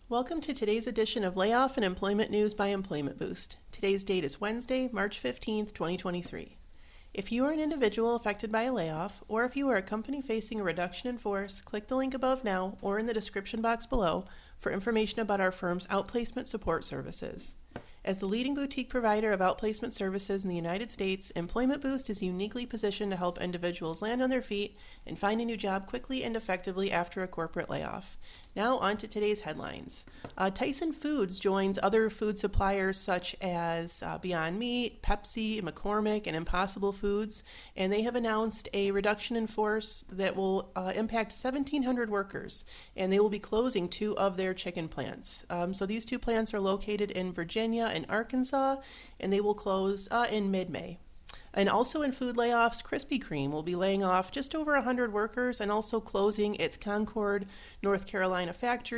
Welcome to today's edition of Layoff and Employment News by Employment Boost. Today's date is Wednesday, March 15th, 2023. If you are an individual affected by a layoff, or if you are a company facing a reduction in force, click the link above now or in the description box below for information about our firm's outplacement support services. As the leading boutique provider of outplacement services in the United States, Employment Boost is uniquely positioned to help individuals land on their feet and find a new job quickly and effectively after a corporate layoff. Now on to today's headlines. Tyson Foods joins other food suppliers such as Beyond Meat, Pepsi, McCormick, and Impossible Foods, and they have announced a reduction in force that will impact 1,700 workers, and they will be closing 2 of their chicken plants. So these 2 plants are located in Virginia and Arkansas, and they will close in mid-May. And also in food layoffs, Krispy Kreme will be laying off just over 100 workers and also closing its Concord, North Carolina factory